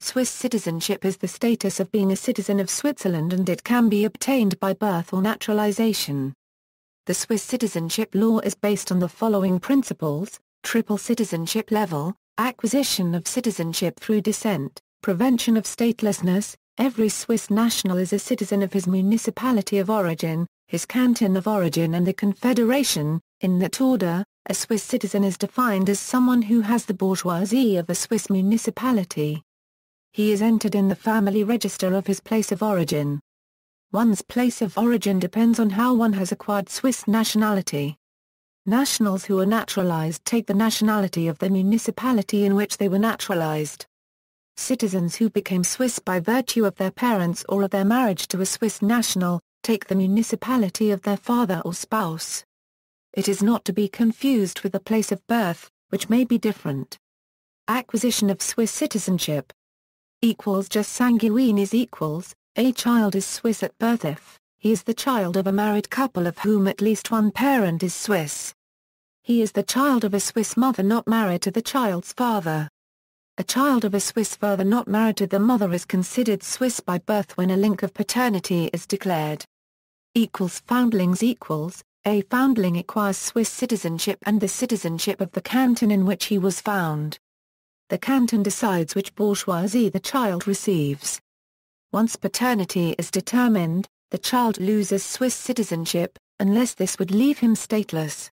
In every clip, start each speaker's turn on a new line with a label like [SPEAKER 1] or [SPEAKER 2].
[SPEAKER 1] Swiss citizenship is the status of being a citizen of Switzerland, and it can be obtained by birth or naturalization. The Swiss citizenship law is based on the following principles: triple citizenship level, acquisition of citizenship through descent, prevention of statelessness. Every Swiss national is a citizen of his municipality of origin, his canton of origin and the confederation. In that order, a Swiss citizen is defined as someone who has the bourgeoisie of a Swiss municipality. He is entered in the family register of his place of origin. One's place of origin depends on how one has acquired Swiss nationality. Nationals who are naturalized take the nationality of the municipality in which they were naturalized. Citizens who became Swiss by virtue of their parents or of their marriage to a Swiss national, take the municipality of their father or spouse. It is not to be confused with the place of birth, which may be different. Acquisition of Swiss citizenship equals jus sanguinis equals, a child is Swiss at birth if he is the child of a married couple of whom at least one parent is Swiss. He is the child of a Swiss mother not married to the child's father. A child of a Swiss father not married to the mother is considered Swiss by birth when a link of paternity is declared. Foundlings equals, a foundling acquires Swiss citizenship and the citizenship of the canton in which he was found. The canton decides which bourgeoisie the child receives. Once paternity is determined, the child loses Swiss citizenship, unless this would leave him stateless.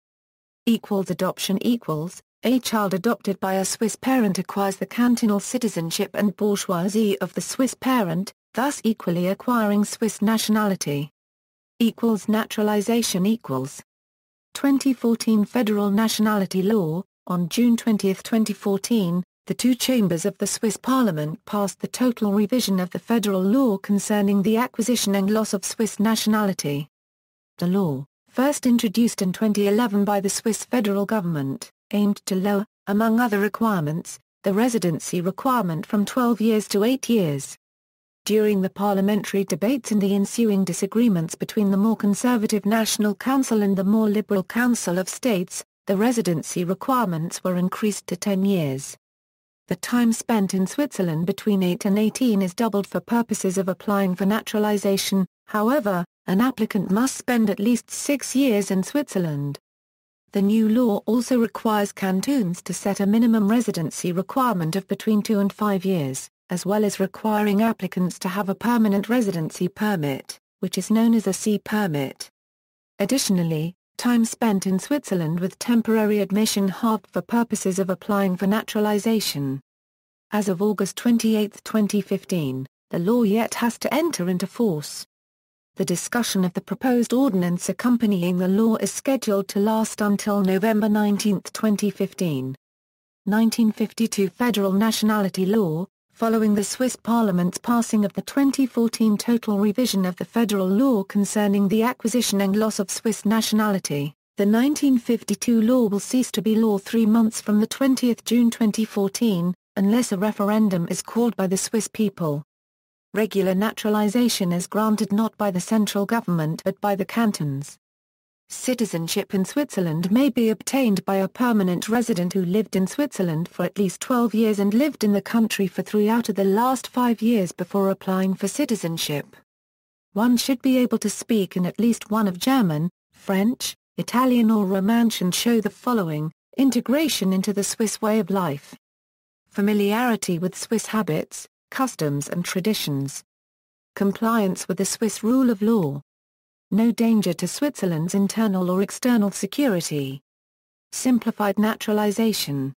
[SPEAKER 1] Adoption equals, a child adopted by a Swiss parent acquires the cantonal citizenship and bourgeoisie of the Swiss parent, thus equally acquiring Swiss nationality. Naturalisation equals. 2014 Federal Nationality Law. On June 20, 2014, the two chambers of the Swiss Parliament passed the total revision of the federal law concerning the acquisition and loss of Swiss nationality. The law, first introduced in 2011 by the Swiss federal government, aimed to lower, among other requirements, the residency requirement from 12 years to 8 years. During the parliamentary debates and the ensuing disagreements between the more conservative National Council and the more liberal Council of States, the residency requirements were increased to 10 years. The time spent in Switzerland between 8 and 18 is doubled for purposes of applying for naturalization. However, an applicant must spend at least 6 years in Switzerland. The new law also requires cantons to set a minimum residency requirement of between 2 and 5 years, as well as requiring applicants to have a permanent residency permit, which is known as a C permit. Additionally, time spent in Switzerland with temporary admission halved for purposes of applying for naturalization. As of August 28, 2015, the law yet has to enter into force. The discussion of the proposed ordinance accompanying the law is scheduled to last until November 19, 2015. 1952 Federal Nationality Law. Following the Swiss Parliament's passing of the 2014 total revision of the federal law concerning the acquisition and loss of Swiss nationality, the 1952 law will cease to be law 3 months from the 20th June 2014, unless a referendum is called by the Swiss people. Regular naturalization is granted not by the central government but by the cantons. Citizenship in Switzerland may be obtained by a permanent resident who lived in Switzerland for at least 12 years and lived in the country for 3 out of the last 5 years before applying for citizenship. One should be able to speak in at least one of German, French, Italian or Romansh and show the following: integration into the Swiss way of life, familiarity with Swiss habits, customs and traditions, compliance with the Swiss rule of law, no danger to Switzerland's internal or external security. Simplified naturalization.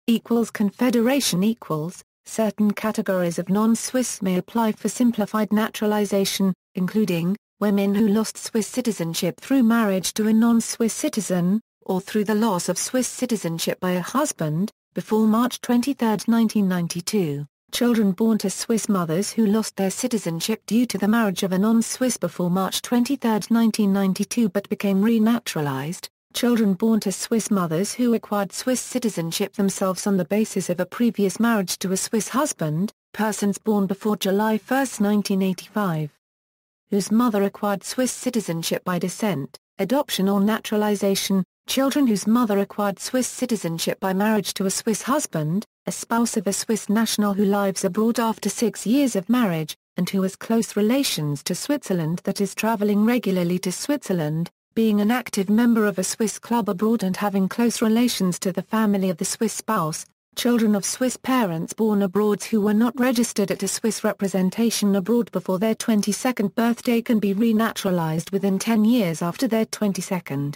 [SPEAKER 1] Confederation equals, certain categories of non-Swiss may apply for simplified naturalization, including, women who lost Swiss citizenship through marriage to a non-Swiss citizen, or through the loss of Swiss citizenship by a husband, before March 23, 1992. Children born to Swiss mothers who lost their citizenship due to the marriage of a non-Swiss before March 23, 1992 but became renaturalized. Children born to Swiss mothers who acquired Swiss citizenship themselves on the basis of a previous marriage to a Swiss husband. Persons born before July 1, 1985. Whose mother acquired Swiss citizenship by descent, adoption or naturalization. Children whose mother acquired Swiss citizenship by marriage to a Swiss husband. a spouse of a Swiss national who lives abroad after 6 years of marriage, and who has close relations to Switzerland that is traveling regularly to Switzerland, being an active member of a Swiss club abroad and having close relations to the family of the Swiss spouse. Children of Swiss parents born abroad who were not registered at a Swiss representation abroad before their 22nd birthday can be renaturalized within 10 years after their 22nd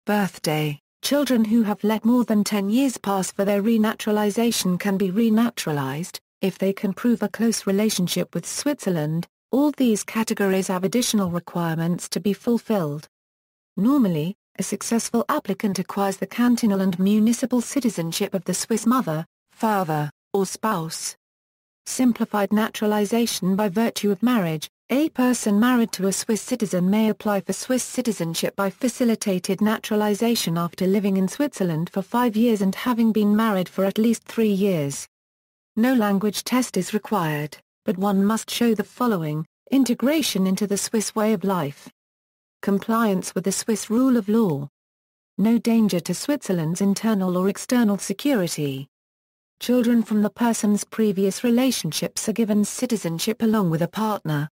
[SPEAKER 1] birthday. Children who have let more than 10 years pass for their renaturalization can be renaturalized, if they can prove a close relationship with Switzerland. All these categories have additional requirements to be fulfilled. Normally, a successful applicant acquires the cantonal and municipal citizenship of the Swiss mother, father, or spouse. Simplified naturalization by virtue of marriage. A person married to a Swiss citizen may apply for Swiss citizenship by facilitated naturalization after living in Switzerland for 5 years and having been married for at least 3 years. No language test is required, but one must show the following: integration into the Swiss way of life, compliance with the Swiss rule of law, no danger to Switzerland's internal or external security. Children from the person's previous relationships are given citizenship along with a partner.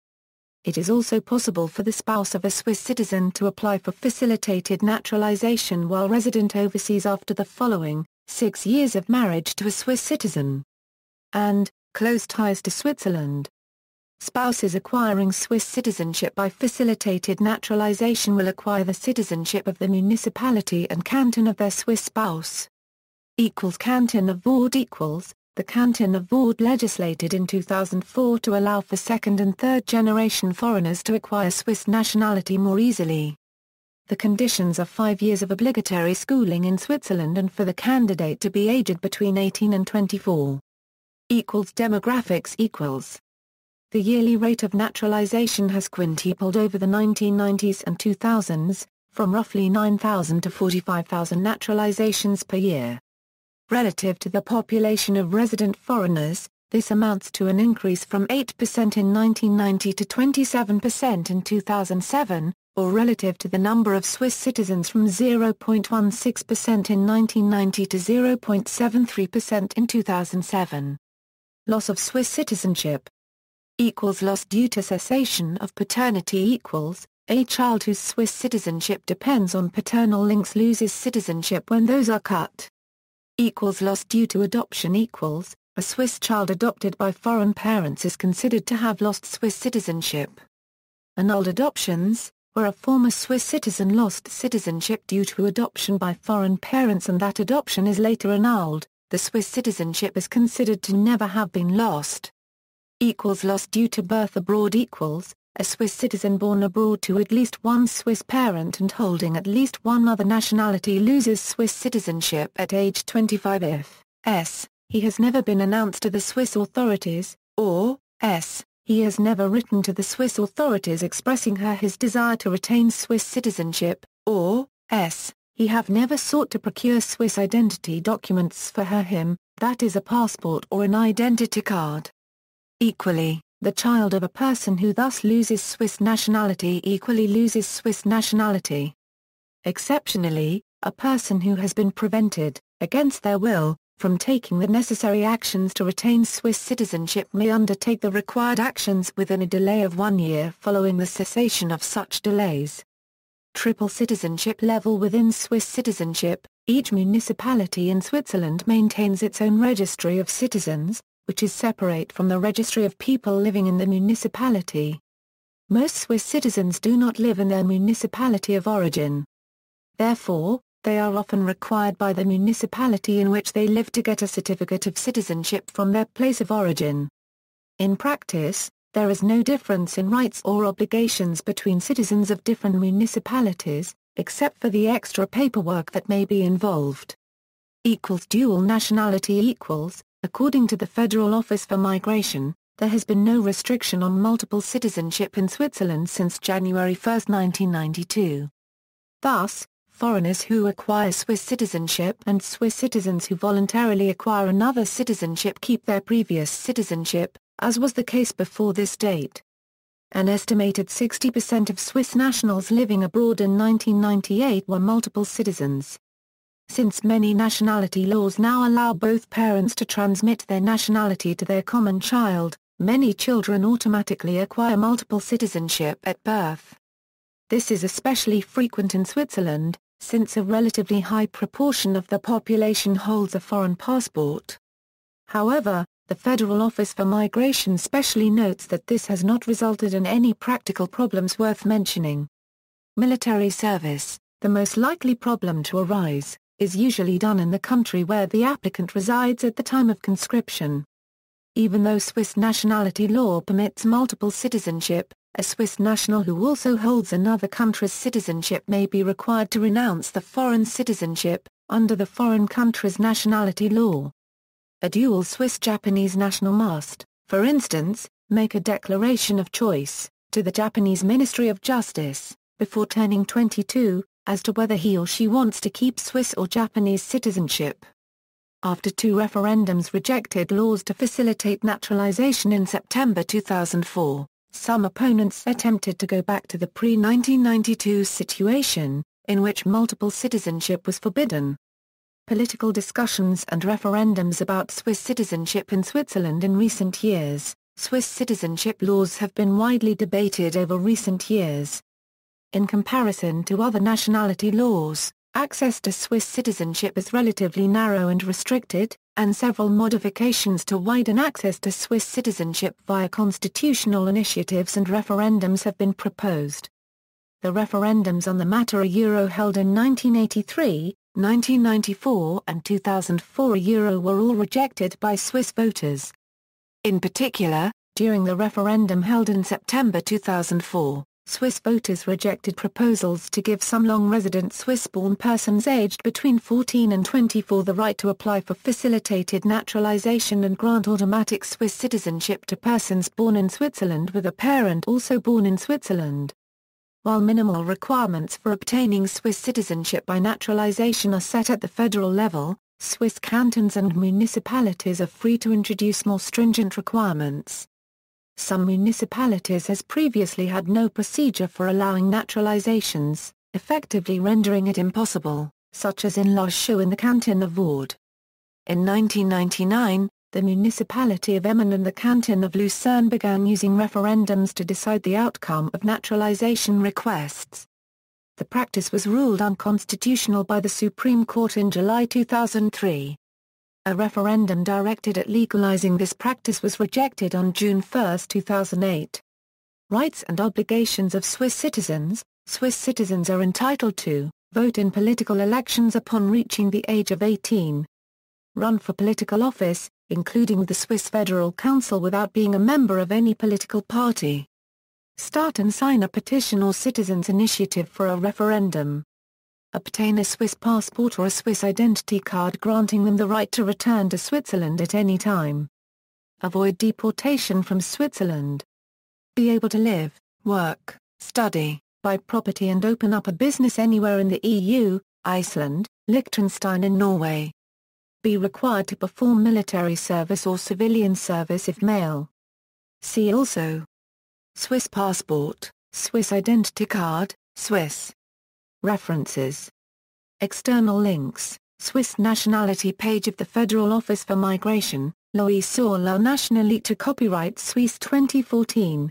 [SPEAKER 1] It is also possible for the spouse of a Swiss citizen to apply for facilitated naturalization while resident overseas after the following: 6 years of marriage to a Swiss citizen, and close ties to Switzerland. Spouses acquiring Swiss citizenship by facilitated naturalization will acquire the citizenship of the municipality and canton of their Swiss spouse. Canton of Vaud The Canton of Vaud legislated in 2004 to allow for second and third generation foreigners to acquire Swiss nationality more easily. The conditions are 5 years of obligatory schooling in Switzerland and for the candidate to be aged between 18 and 24. Demographics. The yearly rate of naturalization has quintupled over the 1990s and 2000s, from roughly 9,000 to 45,000 naturalizations per year. Relative to the population of resident foreigners, this amounts to an increase from 8% in 1990 to 27% in 2007, or relative to the number of Swiss citizens from 0.16% in 1990 to 0.73% in 2007. Loss of Swiss citizenship loss due to cessation of paternity a child whose Swiss citizenship depends on paternal links loses citizenship when those are cut. Loss due to adoption a Swiss child adopted by foreign parents is considered to have lost Swiss citizenship. Annulled adoptions, where a former Swiss citizen lost citizenship due to adoption by foreign parents and that adoption is later annulled, the Swiss citizenship is considered to never have been lost. Loss due to birth abroad a Swiss citizen born abroad to at least one Swiss parent and holding at least one other nationality loses Swiss citizenship at age 25 if s. he has never been announced to the Swiss authorities, or s. he has never written to the Swiss authorities expressing his desire to retain Swiss citizenship, or s. he have never sought to procure Swiss identity documents for him, that is a passport or an identity card. Equally, the child of a person who thus loses Swiss nationality equally loses Swiss nationality. Exceptionally, a person who has been prevented, against their will, from taking the necessary actions to retain Swiss citizenship may undertake the required actions within a delay of 1 year following the cessation of such delays. Triple citizenship level within Swiss citizenship, each municipality in Switzerland maintains its own registry of citizens, which is separate from the registry of people living in the municipality. Most Swiss citizens do not live in their municipality of origin. Therefore, they are often required by the municipality in which they live to get a certificate of citizenship from their place of origin. In practice, there is no difference in rights or obligations between citizens of different municipalities, except for the extra paperwork that may be involved. Dual nationality According to the Federal Office for Migration, there has been no restriction on multiple citizenship in Switzerland since January 1, 1992. Thus, foreigners who acquire Swiss citizenship and Swiss citizens who voluntarily acquire another citizenship keep their previous citizenship, as was the case before this date. An estimated 60% of Swiss nationals living abroad in 1998 were multiple citizens. Since many nationality laws now allow both parents to transmit their nationality to their common child, many children automatically acquire multiple citizenship at birth. This is especially frequent in Switzerland, since a relatively high proportion of the population holds a foreign passport. However, the Federal Office for Migration specially notes that this has not resulted in any practical problems worth mentioning. Military service, the most likely problem to arise, is usually done in the country where the applicant resides at the time of conscription. Even though Swiss nationality law permits multiple citizenship, a Swiss national who also holds another country's citizenship may be required to renounce the foreign citizenship, under the foreign country's nationality law. A dual Swiss-Japanese national must, for instance, make a declaration of choice, to the Japanese Ministry of Justice, before turning 22, as to whether he or she wants to keep Swiss or Japanese citizenship. After two referendums rejected laws to facilitate naturalization in September 2004, some opponents attempted to go back to the pre-1992 situation, in which multiple citizenship was forbidden. Political discussions and referendums about Swiss citizenship in Switzerland in recent years. Swiss citizenship laws have been widely debated over recent years. In comparison to other nationality laws, access to Swiss citizenship is relatively narrow and restricted, and several modifications to widen access to Swiss citizenship via constitutional initiatives and referendums have been proposed. The referendums on the matter are held in 1983, 1994 and 2004 were all rejected by Swiss voters. In particular, during the referendum held in September 2004, Swiss voters rejected proposals to give some long-resident Swiss-born persons aged between 14 and 24 the right to apply for facilitated naturalization and grant automatic Swiss citizenship to persons born in Switzerland with a parent also born in Switzerland. While minimal requirements for obtaining Swiss citizenship by naturalization are set at the federal level, Swiss cantons and municipalities are free to introduce more stringent requirements. Some municipalities has previously had no procedure for allowing naturalizations, effectively rendering it impossible, such as in La Chaux in the canton of Vaud. In 1999, the municipality of Emmen and the canton of Lucerne began using referendums to decide the outcome of naturalization requests. The practice was ruled unconstitutional by the Supreme Court in July 2003. A referendum directed at legalizing this practice was rejected on June 1, 2008. Rights and obligations of Swiss citizens. Swiss citizens are entitled to vote in political elections upon reaching the age of 18. Run for political office, including the Swiss Federal Council without being a member of any political party. Start and sign a petition or citizens' initiative for a referendum. Obtain a Swiss passport or a Swiss identity card granting them the right to return to Switzerland at any time. Avoid deportation from Switzerland. Be able to live, work, study, buy property and open up a business anywhere in the EU, Iceland, Liechtenstein and Norway. Be required to perform military service or civilian service if male. See also: Swiss passport, Swiss identity card, Swiss. References. External links: Swiss nationality page of the Federal Office for Migration, Loi sur la nationalité copyright Suisse 2014.